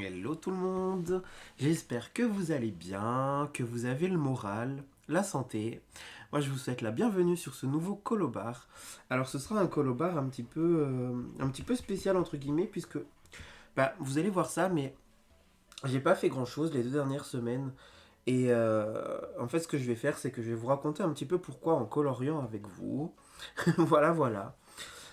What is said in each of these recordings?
Hello tout le monde, j'espère que vous allez bien, que vous avez le moral, la santé. Moi je vous souhaite la bienvenue sur ce nouveau colobar. Alors ce sera un colobar un petit peu spécial entre guillemets puisque vous allez voir ça mais j'ai pas fait grand chose les 2 dernières semaines. Et en fait ce que je vais faire c'est que je vais vous raconter un petit peu pourquoi en coloriant avec vous. Voilà voilà.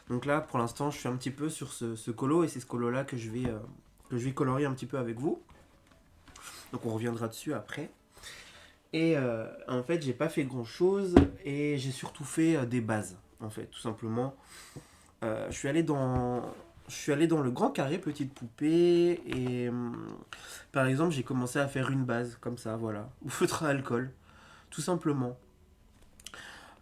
Donc là pour l'instant je suis un petit peu sur ce colo et c'est ce colo là que je vais colorier un petit peu avec vous. Donc on reviendra dessus après. Et en fait, j'ai pas fait grand chose et j'ai surtout fait des bases, en fait, tout simplement. Je suis allé dans. Je suis allé dans le grand carré petite poupée et par exemple j'ai commencé à faire une base comme ça voilà ou feutre à alcool tout simplement.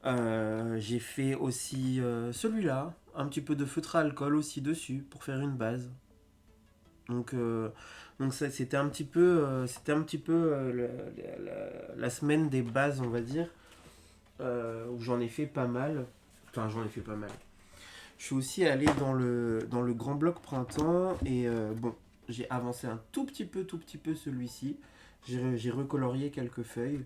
J'ai fait aussi celui-là un petit peu de feutre à alcool aussi dessus pour faire une base. Donc, euh, donc c'était un petit peu la semaine des bases, on va dire, où j'en ai fait pas mal. Enfin, j'en ai fait pas mal. Je suis aussi allé dans le grand bloc printemps et bon, j'ai avancé un tout petit peu celui-ci. J'ai recolorié quelques feuilles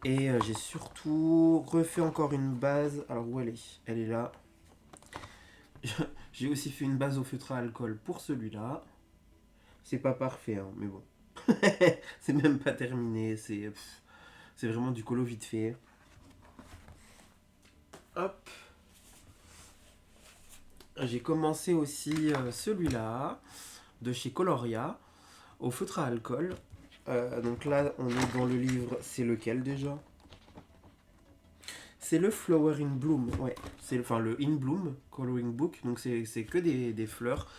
et j'ai surtout refait encore une base. Alors où elle est? Elle est là. J'ai aussi fait une base au feutre à alcool pour celui-là. C'est pas parfait, hein, mais bon. C'est même pas terminé, c'est vraiment du colo vite fait. Hop, j'ai commencé aussi celui-là de chez Coloria au feutre à alcool. Donc là, on est dans le livre, c'est lequel déjà? C'est le Flower in Bloom, ouais. Enfin, le In Bloom Coloring Book, donc c'est que des fleurs.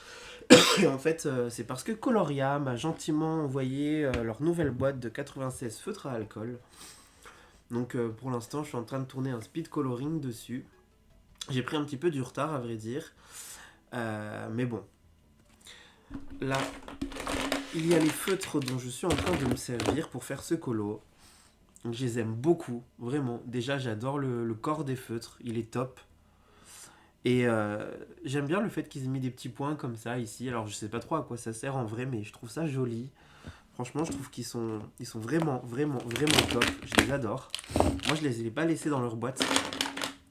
Et en fait, c'est parce que Coloria m'a gentiment envoyé leur nouvelle boîte de 96 feutres à alcool. Donc pour l'instant, je suis en train de tourner un speed coloring dessus. J'ai pris un petit peu du retard, à vrai dire. Mais bon, là, il y a les feutres dont je suis en train de me servir pour faire ce colo. Donc, je les aime beaucoup, vraiment. Déjà, j'adore le corps des feutres, il est top. Et j'aime bien le fait qu'ils aient mis des petits points comme ça ici. Alors, je sais pas trop à quoi ça sert en vrai, mais je trouve ça joli. Franchement, je trouve ils sont vraiment, vraiment, vraiment top. Je les adore. Moi, je les ai pas laissés dans leur boîte.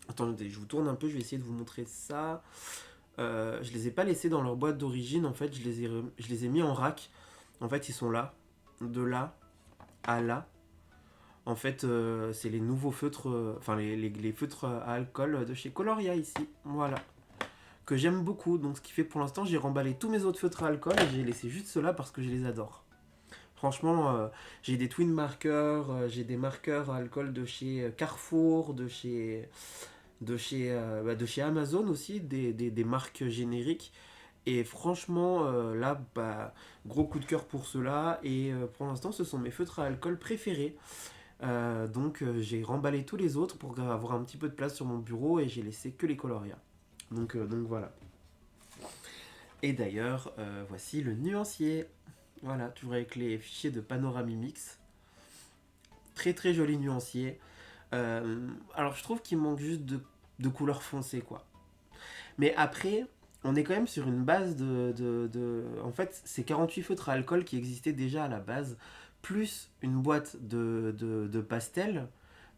Attendez, je vous tourne un peu, je vais essayer de vous montrer ça. Je les ai pas laissés dans leur boîte d'origine, en fait, je les ai mis en rack. En fait, ils sont là, de là à là. En fait, c'est les nouveaux feutres, enfin les feutres à alcool de chez Coloria ici, voilà, que j'aime beaucoup. Donc, ce qui fait pour l'instant, j'ai remballé tous mes autres feutres à alcool et j'ai laissé juste ceux-là parce que je les adore. Franchement, j'ai des twin markers, j'ai des marqueurs à alcool de chez Carrefour, de chez Amazon aussi, des marques génériques. Et franchement, là, gros coup de cœur pour ceux-là. Et pour l'instant, ce sont mes feutres à alcool préférés. Donc, j'ai remballé tous les autres pour avoir un petit peu de place sur mon bureau et j'ai laissé que les Coloria. Donc voilà. Et d'ailleurs, voici le nuancier. Voilà, toujours avec les fichiers de Panoramimix. Très très joli nuancier. Alors, je trouve qu'il manque juste de couleur foncée, quoi. Mais après, on est quand même sur une base En fait, c'est 48 feutres à alcool qui existaient déjà à la base, plus une boîte de pastel.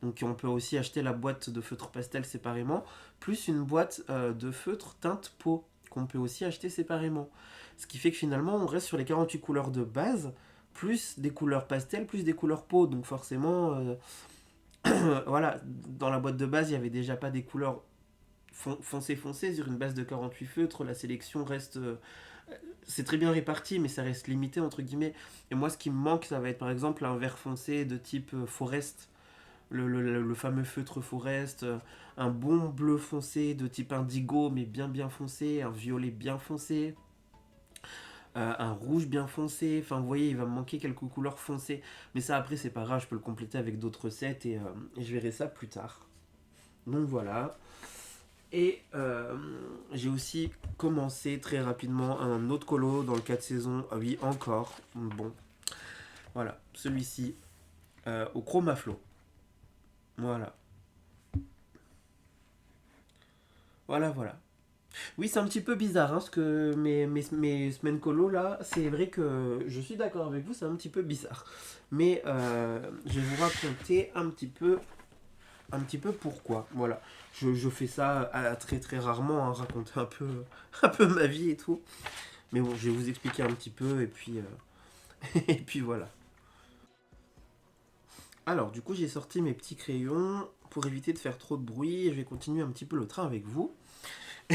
Donc on peut aussi acheter la boîte de feutres pastel séparément, plus une boîte de feutres teinte peau qu'on peut aussi acheter séparément. Ce qui fait que finalement on reste sur les 48 couleurs de base, plus des couleurs pastel, plus des couleurs peau. Donc forcément, voilà, dans la boîte de base il n'y avait déjà pas des couleurs foncé sur une base de 48 feutres, la sélection reste. C'est très bien réparti, mais ça reste limité entre guillemets. Et moi, ce qui me manque, ça va être par exemple un vert foncé de type forest, le fameux feutre forest, un bon bleu foncé de type indigo, mais bien foncé, un violet bien foncé. Un rouge bien foncé, enfin vous voyez il va me manquer quelques couleurs foncées, mais ça après c'est pas grave, je peux le compléter avec d'autres sets et je verrai ça plus tard. Donc voilà. Et j'ai aussi commencé très rapidement un autre colo dans le 4 saisons. Ah oui, encore. Bon, voilà. Celui-ci au Chromaflow. Voilà. Voilà. Oui, c'est un petit peu bizarre, hein, ce que mes semaines colo là, c'est vrai que je suis d'accord avec vous, c'est un petit peu bizarre. Mais je vais vous raconter un petit peu pourquoi. Voilà, je fais ça très très rarement, hein, raconter un peu, un peu ma vie et tout. Mais bon, je vais vous expliquer un petit peu et puis, et puis voilà. Alors, du coup, j'ai sorti mes petits crayons pour éviter de faire trop de bruit et je vais continuer un petit peu le train avec vous.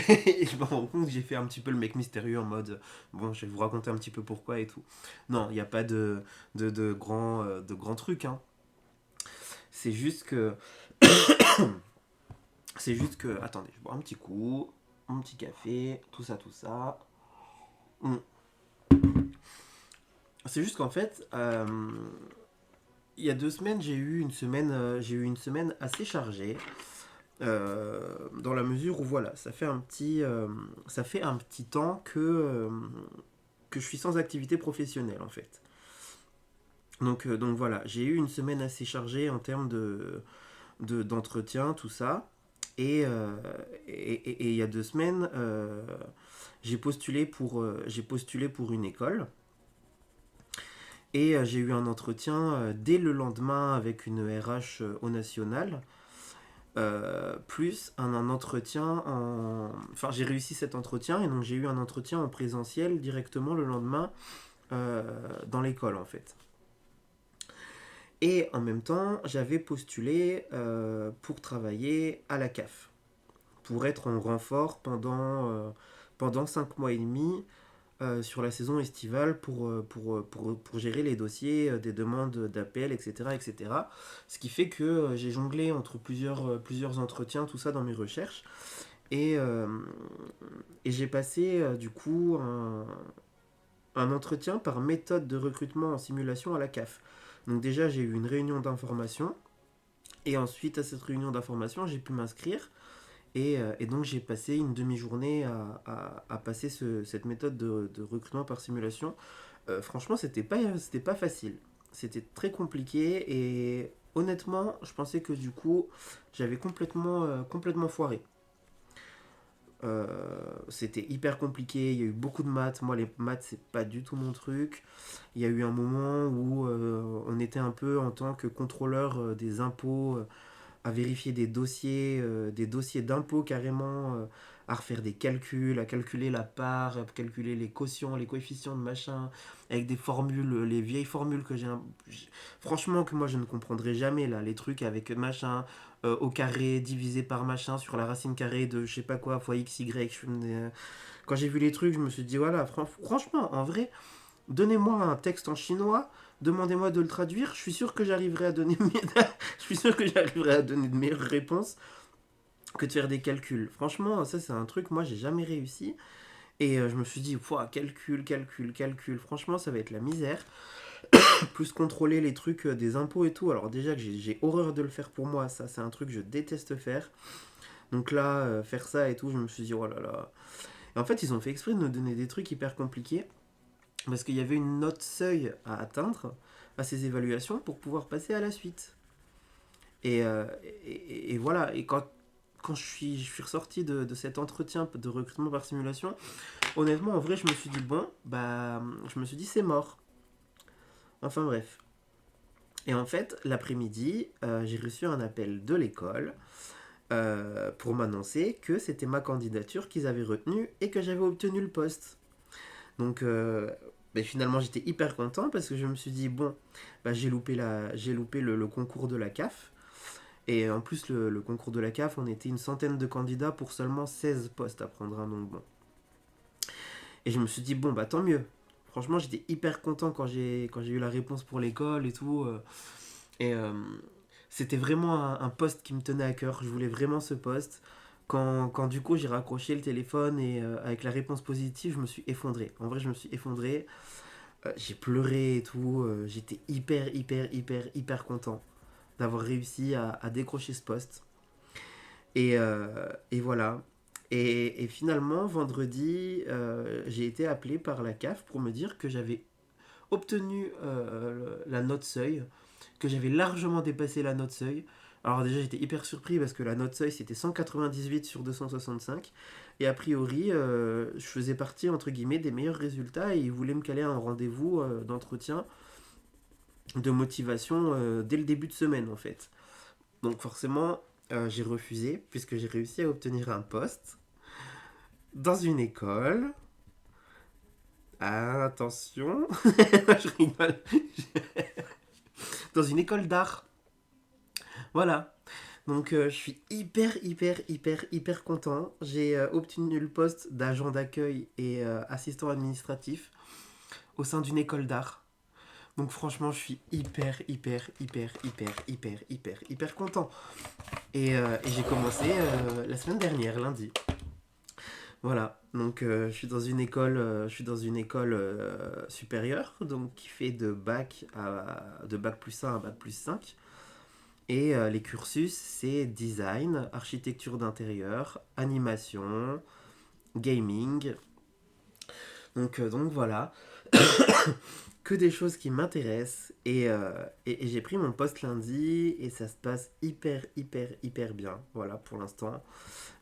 Et je me rends compte que j'ai fait un petit peu le mec mystérieux en mode bon, je vais vous raconter un petit peu pourquoi et tout. Non, il n'y a pas de grands trucs, hein. C'est juste que. C'est juste que. Attendez, je bois un petit coup, un petit café, tout ça, tout ça. Hmm. C'est juste qu'en fait, il y a 2 semaines, j'ai eu une semaine assez chargée. Dans la mesure où voilà, ça fait un petit temps que je suis sans activité professionnelle en fait. Donc voilà, j'ai eu une semaine assez chargée en termes d'entretien, tout ça. Et et il y a 2 semaines, j'ai postulé pour une école. Et j'ai eu un entretien dès le lendemain avec une RH au national. Plus un entretien en... Enfin, j'ai réussi cet entretien et donc j'ai eu un entretien en présentiel directement le lendemain euh, dans l'école en fait. Et en même temps, j'avais postulé pour travailler à la CAF, pour être en renfort pendant 5 mois et demi sur la saison estivale pour gérer les dossiers des demandes d'appel, etc., etc. Ce qui fait que j'ai jonglé entre plusieurs entretiens, tout ça dans mes recherches. Et, euh, et j'ai passé du coup un entretien par méthode de recrutement en simulation à la CAF. Donc déjà, j'ai eu une réunion d'information. Et ensuite, à cette réunion d'information, j'ai pu m'inscrire. Et donc, j'ai passé une demi-journée à passer cette méthode de recrutement par simulation. Franchement, c'était pas facile. C'était très compliqué. Et honnêtement, je pensais que du coup, j'avais complètement foiré. C'était hyper compliqué, il y a eu beaucoup de maths. Moi, les maths, c'est pas du tout mon truc. Il y a eu un moment où on était un peu en tant que contrôleur des impôts à vérifier des dossiers d'impôts carrément, à refaire des calculs, à calculer la part, à calculer les quotients, les coefficients de machin, avec des formules, les vieilles formules que franchement, que moi je ne comprendrai jamais là, les trucs avec machin, au carré divisé par machin sur la racine carrée de je sais pas quoi fois x, y. Quand j'ai vu les trucs, je me suis dit voilà, franchement, en vrai, donnez-moi un texte en chinois, demandez-moi de le traduire, je suis sûr que j'arriverai à donner je suis sûr que j'arriverai à donner de meilleures réponses que de faire des calculs. Franchement, ça c'est un truc moi j'ai jamais réussi et je me suis dit pouah, calcul, franchement ça va être la misère. Plus contrôler les trucs des impôts et tout. Alors déjà que j'ai horreur de le faire pour moi, ça c'est un truc que je déteste faire. Donc là faire ça et tout, je me suis dit oh là là. Et en fait, ils ont fait exprès de nous donner des trucs hyper compliqués parce qu'il y avait une note seuil à atteindre à ces évaluations pour pouvoir passer à la suite. Et voilà, et quand je suis ressorti de cet entretien de recrutement par simulation, honnêtement, en vrai, je me suis dit, bon, bah, je me suis dit, c'est mort. Enfin bref. Et en fait, l'après-midi, j'ai reçu un appel de l'école pour m'annoncer que c'était ma candidature qu'ils avaient retenue et que j'avais obtenu le poste. Donc, ben, finalement, j'étais hyper content parce que je me suis dit, bon, bah, j'ai loupé le concours de la CAF. Et en plus, le concours de la CAF, on était une centaine de candidats pour seulement 16 postes à prendre, hein, donc bon. Et je me suis dit, bon, bah tant mieux. Franchement, j'étais hyper content quand j'ai eu la réponse pour l'école et tout. Et c'était vraiment un poste qui me tenait à cœur. Je voulais vraiment ce poste. Quand du coup j'ai raccroché le téléphone et avec la réponse positive, je me suis effondré. En vrai, je me suis effondré. J'ai pleuré et tout. J'étais hyper content d'avoir réussi à décrocher ce poste. Et voilà. Et finalement, vendredi, j'ai été appelé par la CAF pour me dire que j'avais obtenu la note seuil, que j'avais largement dépassé la note seuil. Alors déjà, j'étais hyper surpris parce que la note seuil, c'était 198 sur 265. Et a priori, je faisais partie, entre guillemets, des meilleurs résultats et ils voulaient me caler un rendez-vous d'entretien de motivation dès le début de semaine, en fait. Donc forcément, j'ai refusé puisque j'ai réussi à obtenir un poste dans une école. Ah, attention, je rigole. Dans une école d'art. Voilà. Donc je suis hyper content. J'ai obtenu le poste d'agent d'accueil et assistant administratif au sein d'une école d'art. Donc franchement, je suis hyper content. Et j'ai commencé la semaine dernière, lundi. Voilà. Donc je suis dans une école supérieure, donc qui fait de bac plus 1 à bac plus 5. Et les cursus, c'est design, architecture d'intérieur, animation, gaming. Donc voilà, que des choses qui m'intéressent. Et j'ai pris mon poste lundi et ça se passe hyper bien. Voilà, pour l'instant.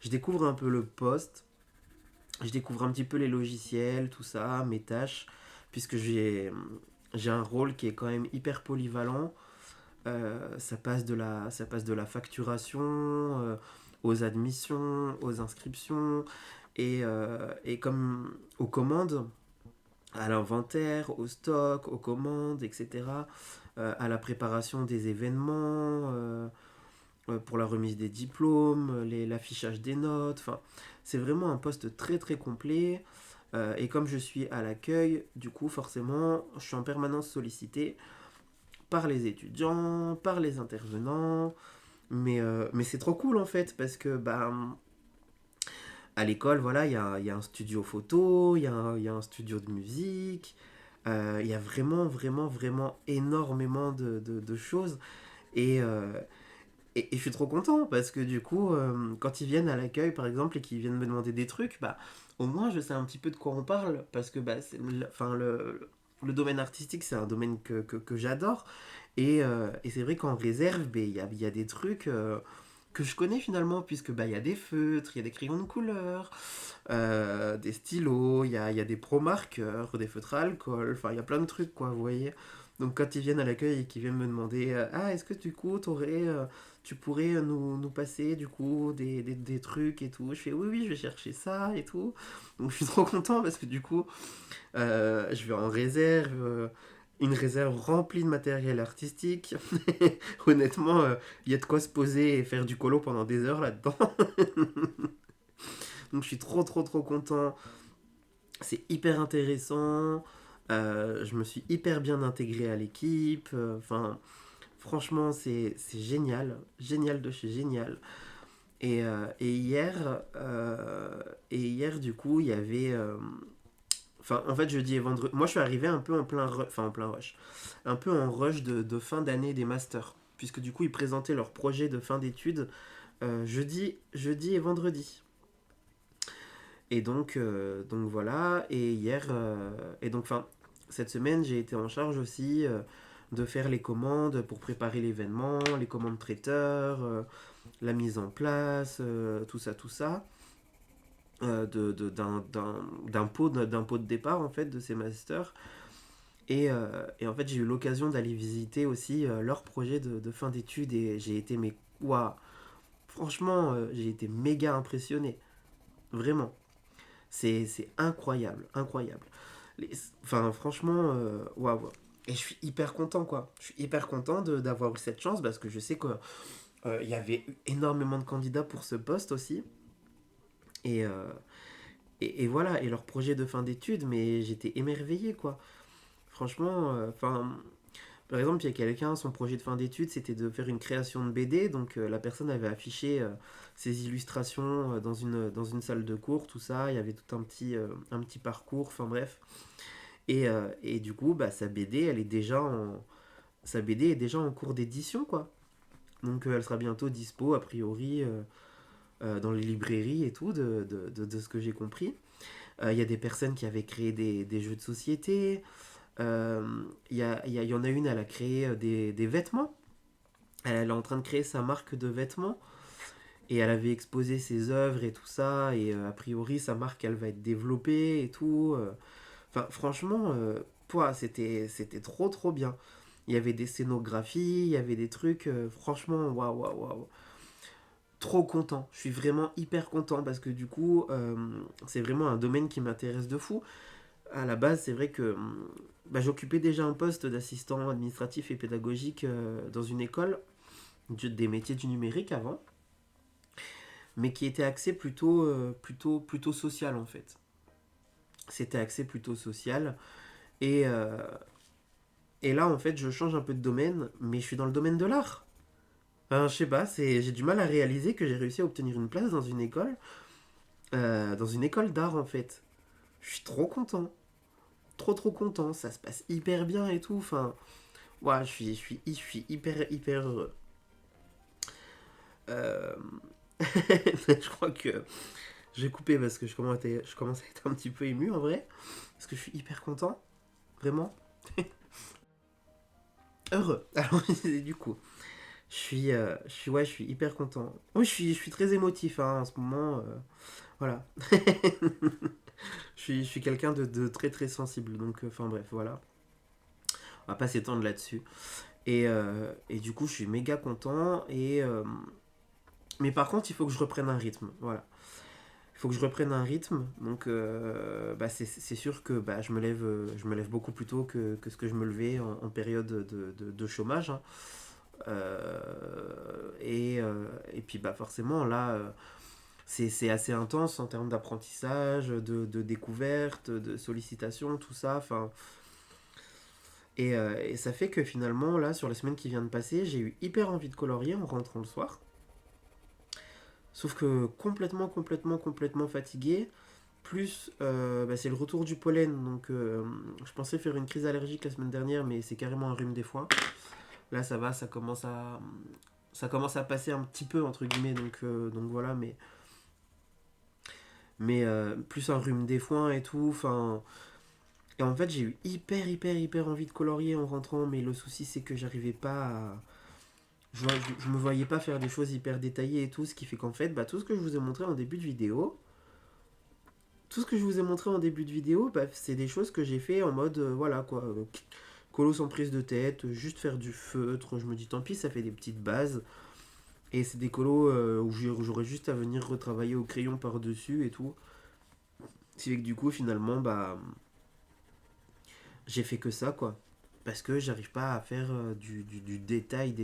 Je découvre un peu le poste, je découvre un petit peu les logiciels, tout ça, mes tâches, puisque j'ai un rôle qui est quand même hyper polyvalent. Ça passe de la facturation aux admissions, aux inscriptions et comme aux commandes, à l'inventaire, au stock, aux commandes, etc. À la préparation des événements, pour la remise des diplômes, l'affichage des notes. Enfin, c'est vraiment un poste très complet. Et comme je suis à l'accueil, du coup, forcément, je suis en permanence sollicité par les étudiants, par les intervenants. Mais c'est trop cool en fait, parce que bah, à l'école, voilà, il y a un studio photo, il y a un studio de musique, il y a vraiment énormément de choses. Et, euh, et je suis trop content parce que du coup, quand ils viennent à l'accueil par exemple et qu'ils viennent me demander des trucs, bah au moins je sais un petit peu de quoi on parle parce que bah, enfin, le domaine artistique c'est un domaine que j'adore et c'est vrai qu'en réserve, bah, il y a des trucs que je connais finalement puisque bah, il y a des feutres, il y a des crayons de couleur, des stylos, il y a des pro-marqueurs, des feutres à alcool, enfin il y a plein de trucs quoi, vous voyez. Donc quand ils viennent à l'accueil et qu'ils viennent me demander ah est-ce que du coup tu pourrais nous passer du coup des trucs et tout, je fais oui je vais chercher ça et tout. Donc je suis trop content parce que du coup je vais en réserve, une réserve remplie de matériel artistique. Honnêtement, il y a de quoi se poser et faire du colo pendant des heures là-dedans. Donc je suis trop content. C'est hyper intéressant. Je me suis hyper bien intégré à l'équipe. Enfin, franchement, c'est génial. Génial de chez génial. Et hier, du coup, il y avait. Enfin, en fait, jeudi et vendredi. Moi, je suis arrivé un peu en plein rush. Un peu en rush de fin d'année des masters. Puisque du coup, ils présentaient leur projet de fin d'études jeudi et vendredi. Donc voilà, et donc enfin, cette semaine j'ai été en charge aussi de faire les commandes pour préparer l'événement, les commandes traiteurs, la mise en place, tout ça, d'un pot de départ en fait de ces masters. Et en fait j'ai eu l'occasion d'aller visiter aussi leur projet de fin d'études et j'ai été mais waouh, franchement j'ai été méga impressionné, vraiment. C'est incroyable. Les- Enfin, franchement, waouh. Et je suis hyper content, quoi. Je suis hyper content d'avoir eu cette chance parce que je sais qu'il y avait énormément de candidats pour ce poste aussi. Et, euh, et voilà, et leur projet de fin d'études, mais j'étais émerveillé, quoi. Franchement, enfin, par exemple, il y a quelqu'un, son projet de fin d'études, c'était de faire une création de BD. Donc la personne avait affiché ses illustrations dans une salle de cours, tout ça. Il y avait tout un petit parcours, enfin bref. Et du coup, bah, sa BD est déjà en cours d'édition, quoi. Donc elle sera bientôt dispo, a priori, dans les librairies et tout, de ce que j'ai compris. Il y a des personnes qui avaient créé des jeux de société. Il y en a une, elle a créé des vêtements. Elle est en train de créer sa marque de vêtements. Et elle avait exposé ses œuvres et tout ça. Et a priori, sa marque, elle va être développée et tout. Enfin, franchement, c'était trop trop bien. Il y avait des scénographies, il y avait des trucs. Franchement, waouh, waouh, waouh. Trop content. Je suis vraiment hyper content parce que du coup, c'est vraiment un domaine qui m'intéresse de fou. À la base, c'est vrai que j'occupais déjà un poste d'assistant administratif et pédagogique dans une école des métiers du numérique avant, mais qui était axé plutôt social en fait. C'était axé plutôt social. Et, euh, et là, en fait, je change un peu de domaine, mais je suis dans le domaine de l'art. Enfin, je sais pas, j'ai du mal à réaliser que j'ai réussi à obtenir une place dans une école d'art en fait. Je suis trop content. Trop trop content, ça se passe hyper bien et tout. Enfin, ouais, je suis hyper heureux. Euh, je crois que j'ai coupé parce que je commence à être un petit peu ému en vrai. Parce que je suis hyper content. Vraiment. Heureux. Alors, du coup, je suis hyper content. Oui, je suis très émotif hein, en ce moment. Voilà. Je suis quelqu'un de très très sensible. Donc, enfin bref, voilà. On va pas s'étendre là-dessus. Et du coup, je suis méga content. Mais par contre, il faut que je reprenne un rythme. Voilà. Il faut que je reprenne un rythme. Donc, c'est sûr que je me lève beaucoup plus tôt que ce que je me levais en période de chômage, hein. Et puis, forcément, là, c'est assez intense en termes d'apprentissage, de découverte, de sollicitation, tout ça. Enfin, et ça fait que finalement, là, sur les semaines qui viennent de passer, j'ai eu hyper envie de colorier en rentrant le soir. Sauf que complètement fatigué. Plus, c'est le retour du pollen. Donc, je pensais faire une crise allergique la semaine dernière, mais c'est carrément un rhume des foins. Là, ça va, ça commence à passer un petit peu, entre guillemets. Donc voilà, mais plus un rhume des foins et tout. Enfin, et en fait, j'ai eu hyper envie de colorier en rentrant, mais le souci, c'est que j'arrivais pas à. Je me voyais pas faire des choses hyper détaillées et tout, ce qui fait qu'en fait, tout ce que je vous ai montré en début de vidéo, c'est des choses que j'ai fait en mode, voilà quoi, colo sans prise de tête, juste faire du feutre. Je me dis, tant pis, ça fait des petites bases. Et c'est des colos où j'aurais juste à venir retravailler au crayon par-dessus et tout. Ce qui fait que du coup, finalement, j'ai fait que ça quoi. Parce que j'arrive pas à faire du détail.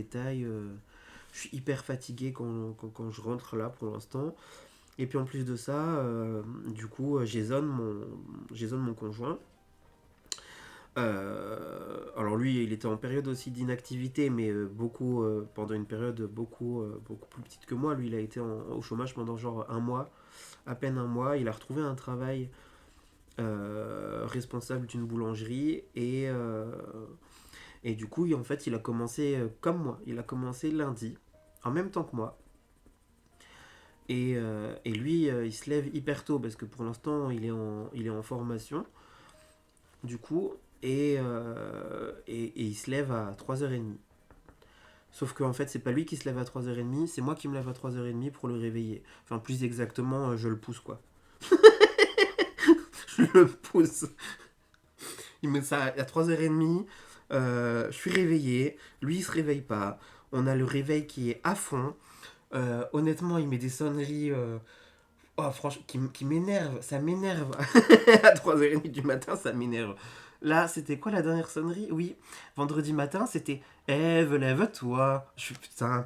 Je suis hyper fatigué quand je rentre là pour l'instant. Et puis en plus de ça, du coup, Jason, mon conjoint. Alors lui, il était en période aussi d'inactivité, mais pendant une période beaucoup plus petite que moi. Lui, il a été au chômage pendant genre un mois, à peine un mois. Il a retrouvé un travail responsable d'une boulangerie et du coup, en fait, il a commencé comme moi. Il a commencé lundi, en même temps que moi. Et lui, il se lève hyper tôt parce que pour l'instant, il est en formation, du coup, et il se lève à 3h30. Sauf qu'en fait, c'est pas lui qui se lève à 3h30, c'est moi qui me lève à 3h30 pour le réveiller. Enfin, plus exactement, je le pousse quoi. Je le pousse. Il met ça à 3h30, je suis réveillé, lui il se réveille pas. On a le réveil qui est à fond. Honnêtement, il met des sonneries. Oh, franchement, qui m'énerve, ça m'énerve. À 3h30 du matin, ça m'énerve. Là, c'était quoi la dernière sonnerie? Oui, vendredi matin, c'était Ève, lève-toi. Je suis putain.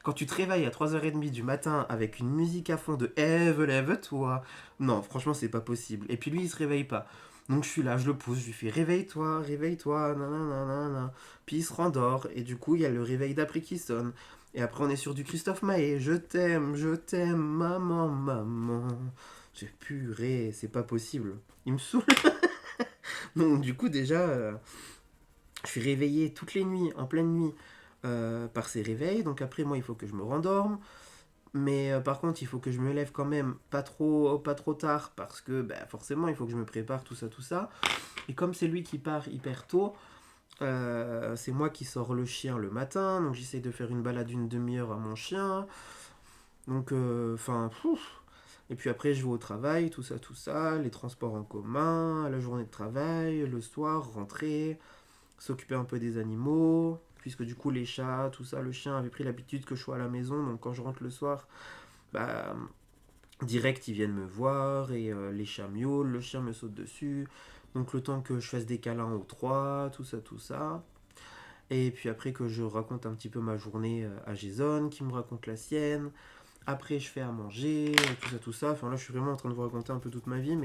Quand tu te réveilles à 3h30 du matin avec une musique à fond de Ève, lève-toi. Non, franchement, c'est pas possible. Et puis lui, il se réveille pas. Donc je suis là, je le pousse, je lui fais réveille-toi, nanana. Puis il se rendort, et du coup, il y a le réveil d'après qui sonne. Et après, on est sur du Christophe Maé. Je t'aime, maman. J'ai purée, c'est pas possible. Il me saoule. Donc, du coup, déjà, je suis réveillé toutes les nuits, en pleine nuit, par ces réveils. Donc, après, moi, il faut que je me rendorme. Mais par contre, il faut que je me lève quand même pas trop tard parce que forcément, il faut que je me prépare, tout ça. Et comme c'est lui qui part hyper tôt, C'est moi qui sors le chien le matin, donc j'essaye de faire une balade d'une demi-heure à mon chien. Donc, enfin, et puis après, je vais au travail, tout ça, les transports en commun, la journée de travail, le soir, rentrer, s'occuper un peu des animaux, puisque du coup, les chats, tout ça, le chien avait pris l'habitude que je sois à la maison, donc quand je rentre le soir, bah, direct, ils viennent me voir, et les chats miaulent, le chien me saute dessus, donc le temps que je fasse des câlins aux trois, tout ça. Et puis après que je raconte un petit peu ma journée à Jason, qui me raconte la sienne. Après, je fais à manger, tout ça. Enfin, là, je suis vraiment en train de vous raconter un peu toute ma vie.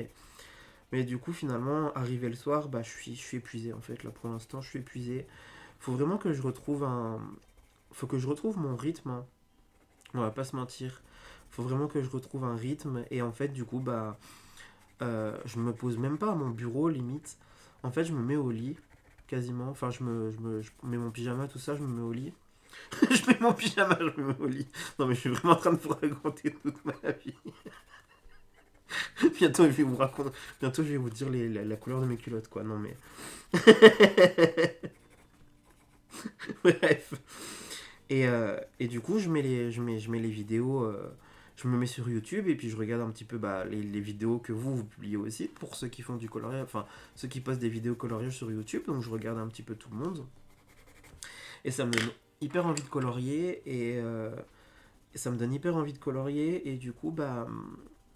Mais du coup, finalement, arrivé le soir, bah, je suis épuisé, en fait. Là, pour l'instant, je suis épuisé. Faut vraiment que je retrouve un... Faut que je retrouve mon rythme, hein. On va pas se mentir. Faut vraiment que je retrouve un rythme. Et en fait, du coup, bah... je me pose même pas à mon bureau, limite. En fait, je me mets au lit, quasiment. Enfin, je mets mon pyjama, tout ça, je me mets au lit. Je mets mon pyjama, je me mets au lit. Non, mais je suis vraiment en train de vous raconter toute ma vie. Bientôt, je vais vous raconter. Bientôt, je vais vous dire la couleur de mes culottes, quoi. Non, mais. Bref. Et du coup, je mets les vidéos. Je me mets sur YouTube et puis je regarde un petit peu bah, les vidéos que vous publiez aussi pour ceux qui font du coloriage, enfin ceux qui postent des vidéos coloriage sur YouTube. Donc je regarde un petit peu tout le monde et ça me donne hyper envie de colorier et ça me donne hyper envie de colorier et du coup bah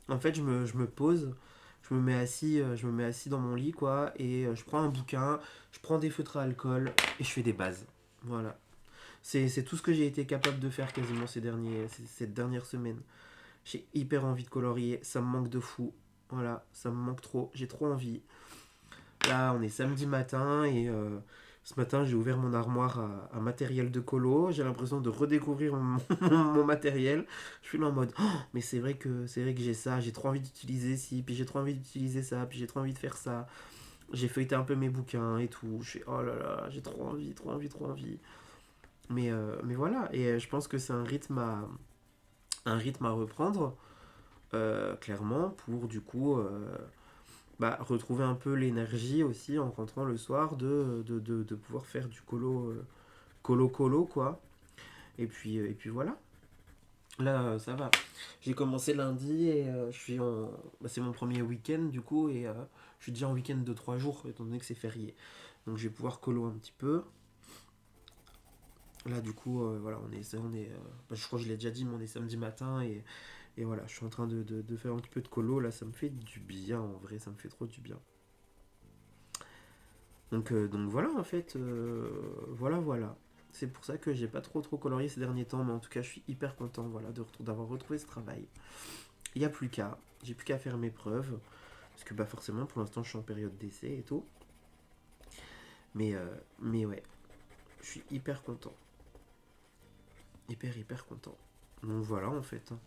en fait je me pose, je me mets assis dans mon lit quoi et je prends un bouquin, je prends des feutres à alcool et je fais des bases. Voilà. C'est tout ce que j'ai été capable de faire quasiment cette dernière semaine. J'ai hyper envie de colorier, ça me manque de fou. Voilà, ça me manque trop, j'ai trop envie. Là, on est samedi matin et ce matin, j'ai ouvert mon armoire à matériel de colo. J'ai l'impression de redécouvrir mon matériel. Je suis là en mode, oh, mais c'est vrai que j'ai ça, j'ai trop envie d'utiliser ci, puis j'ai trop envie d'utiliser ça, puis j'ai trop envie de faire ça. J'ai feuilleté un peu mes bouquins et tout. Je suis, oh là là, j'ai trop envie, trop envie, trop envie. Mais voilà, et je pense que c'est un rythme à reprendre, clairement, pour du coup bah, retrouver un peu l'énergie aussi en rentrant le soir de pouvoir faire du colo, quoi. Et puis voilà. Là, ça va. J'ai commencé lundi et je suis en... bah, c'est mon premier week-end du coup et je suis déjà en week-end de 3 jours étant donné que c'est férié. Donc je vais pouvoir colo un petit peu. Là du coup, voilà, bah, je crois que je l'ai déjà dit, mais on est samedi matin et voilà, je suis en train de faire un petit peu de colo. Là, ça me fait du bien en vrai, ça me fait trop du bien. Donc voilà en fait, voilà. C'est pour ça que j'ai pas trop colorié ces derniers temps, mais en tout cas je suis hyper content voilà, d'avoir retrouvé ce travail. Il n'y a plus qu'à, j'ai plus qu'à faire mes preuves, parce que bah forcément pour l'instant je suis en période d'essai et tout. Mais, euh, mais ouais, je suis hyper content, hyper content. Donc voilà en fait, hein.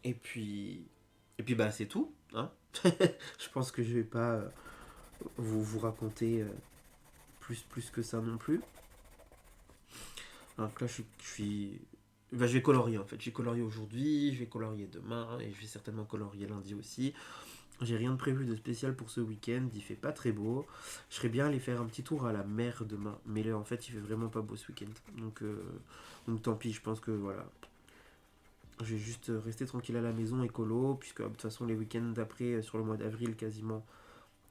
Et puis, et puis bah c'est tout, hein. Je pense que je vais pas vous raconter plus que ça non plus. Donc là, bah, je vais colorier en fait. J'ai colorié aujourd'hui, je vais colorier demain et je vais certainement colorier lundi aussi. J'ai rien de prévu de spécial pour ce week-end, il fait pas très beau. Je serais bien aller faire un petit tour à la mer demain, mais là en fait il fait vraiment pas beau ce week-end. Donc tant pis, je pense que voilà. Je vais juste rester tranquille à la maison écolo, puisque de toute façon les week-ends d'après, sur le mois d'avril quasiment,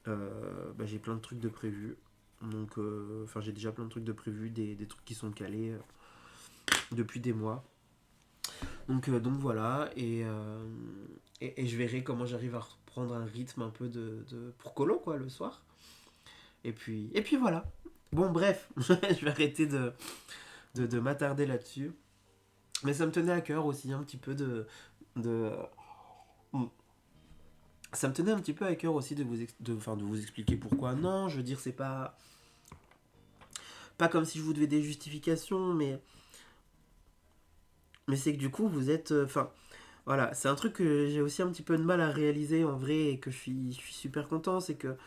bah, j'ai plein de trucs de prévus. Donc, enfin j'ai déjà plein de trucs de prévus, des trucs qui sont calés depuis des mois. Donc voilà, et je verrai comment j'arrive à reprendre un rythme un peu pour colo, quoi, le soir. Et puis voilà. Bon, bref, je vais arrêter de m'attarder là-dessus. Mais ça me tenait à cœur aussi un petit peu de ça me tenait un petit peu à cœur aussi de vous expliquer pourquoi. Non, je veux dire, c'est pas comme si je vous devais des justifications, mais c'est que du coup, vous êtes. Enfin, voilà, c'est un truc que j'ai aussi un petit peu de mal à réaliser en vrai et que je suis super content. C'est que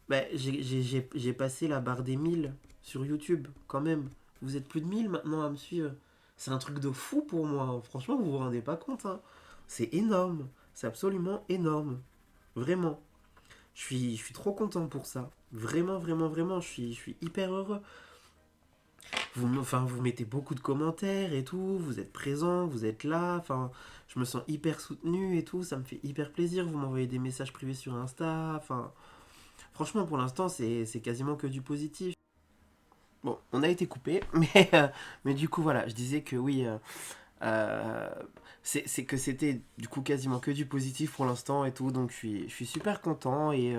bah, j'ai passé la barre des 1000 sur YouTube quand même. Vous êtes plus de 1000 maintenant à me suivre. C'est un truc de fou pour moi. Franchement, vous vous rendez pas compte, hein. C'est énorme. C'est absolument énorme. Vraiment. Je suis trop content pour ça. Vraiment, vraiment, vraiment, je suis hyper heureux. Enfin, vous mettez beaucoup de commentaires et tout, vous êtes présent, vous êtes là, enfin, je me sens hyper soutenu et tout, ça me fait hyper plaisir, vous m'envoyez des messages privés sur Insta, enfin, franchement, pour l'instant, c'est quasiment que du positif. Bon, on a été coupé, mais du coup, voilà, je disais que oui, euh, c'est que c'était du coup quasiment que du positif pour l'instant et tout, donc je suis super content et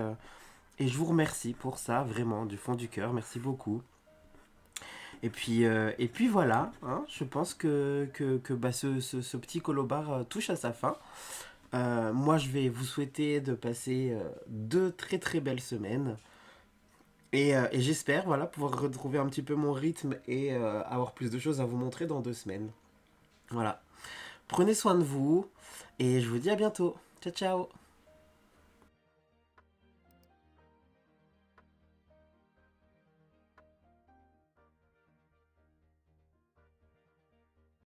je vous remercie pour ça, vraiment, du fond du cœur, merci beaucoup. Et puis voilà, hein, je pense que bah, ce petit colobar touche à sa fin. Moi, je vais vous souhaiter de passer deux très très belles semaines. Et j'espère voilà, pouvoir retrouver un petit peu mon rythme et avoir plus de choses à vous montrer dans 2 semaines. Voilà. Prenez soin de vous et je vous dis à bientôt. Ciao ciao.